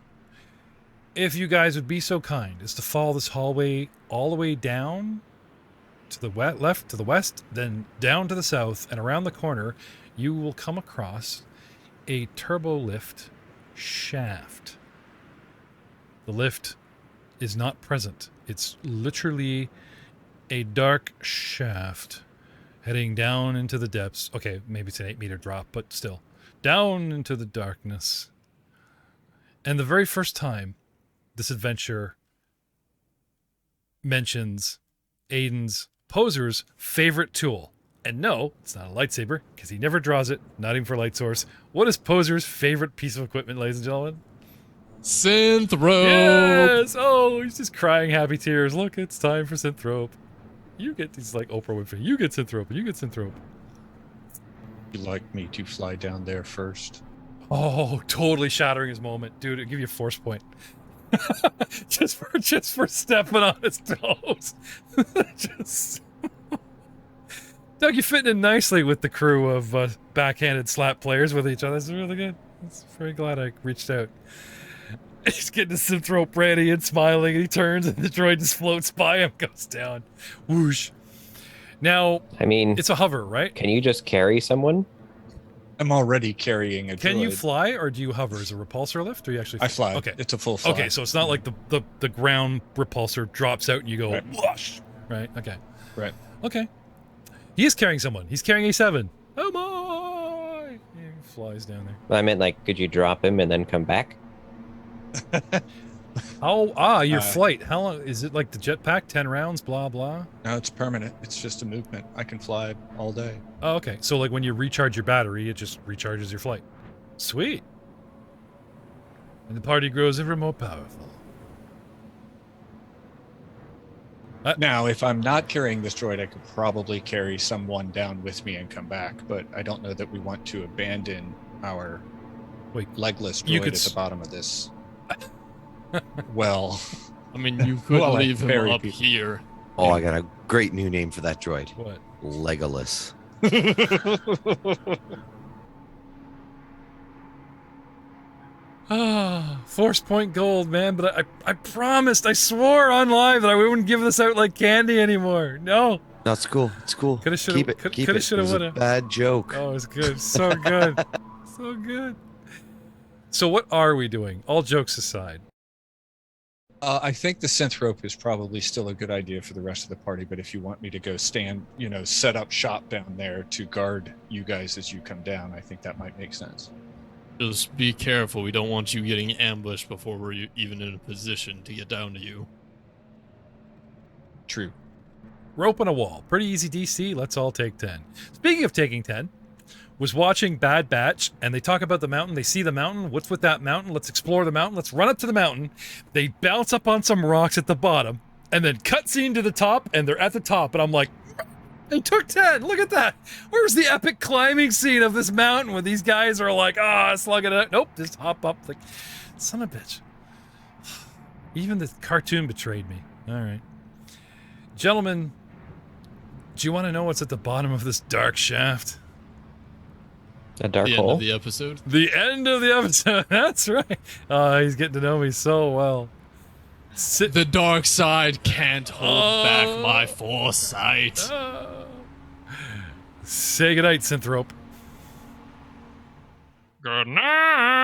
If you guys would be so kind as to follow this hallway all the way down to the left, to the west, then down to the south, and around the corner, you will come across a turbo lift shaft. The lift is not present. It's literally a dark shaft heading down into the depths. Okay, maybe it's an 8-meter drop, but still. Down into the darkness. And the very first time this adventure mentions Aiden's Poser's favorite tool. And no, it's not a lightsaber, because he never draws it, not even for light source. What is Poser's favorite piece of equipment, ladies and gentlemen? Synthrope. Yes! Oh, he's just crying happy tears. Look, it's time for Synthrope. You get these like Oprah Winfrey. You get Synthrope, and you get Synthrope. You'd like me to fly down there first? Oh, totally shattering his moment. Dude, I'll give you a force point. just for stepping on his toes. just Doug, you're fitting in nicely with the crew of backhanded slap players with each other. That's really good. I'm very glad I reached out. He's getting his Synthrope ready and smiling, and he turns, and the droid just floats by him, goes down. Whoosh. Now, I mean, it's a hover, right? can you just carry someone? I'm already carrying a Can you droid. fly, or do you hover? Is it a repulsor lift, or you actually I fly. Okay. It's a full fly. Okay, so it's not like the ground repulsor drops out and you go Right. whoosh, right? Okay. Right. Okay. He is carrying someone. He's carrying A7. Oh my! He flies down there. I meant, like, could you drop him and then come back? Your flight. How long is it? Like the jetpack? 10 rounds. Blah blah. No, it's permanent. It's just a movement. I can fly all day. Oh, okay. So like when you recharge your battery, it just recharges your flight. Sweet. And the party grows ever more powerful. Now, if I'm not carrying this droid, I could probably carry someone down with me and come back, but I don't know that we want to abandon our legless droid at the bottom of this. Well, I mean, you could Well, leave him very up people. here. Oh, I got a great new name for that droid. What? Legolas. Force point gold, man. But I promised, I swore on live that I wouldn't give this out like candy anymore. No. No, it's cool. It's cool. Coulda, shoulda- Keep it. coulda- Keep coulda, it. shoulda, It was woulda. a bad joke. Oh, it's good. So good. So good. So what are we doing? All jokes aside. I think the synth rope is probably still a good idea for the rest of the party, but if you want me to go set up shop down there to guard you guys as you come down, I think that might make sense. Just be careful. We don't want you getting ambushed before we're even in a position to get down to you. True. Rope on a wall. Pretty easy DC. Let's all take 10. Speaking of taking 10, was watching Bad Batch, and they talk about the mountain. They see the mountain. What's with that mountain? Let's explore the mountain. Let's run up to the mountain. They bounce up on some rocks at the bottom, and then cutscene to the top, and they're at the top. And I'm like, they took 10. Look at that. Where's the epic climbing scene of this mountain where these guys are like, slug it out. Nope, just hop up. Like, son of a bitch. Even the cartoon betrayed me. All right. Gentlemen, do you want to know what's at the bottom of this dark shaft? A dark The end hole? of the episode. The end of the episode. That's right. He's getting to know me so well. The dark side can't hold back my foresight. Say goodnight, Synthrope. Good night.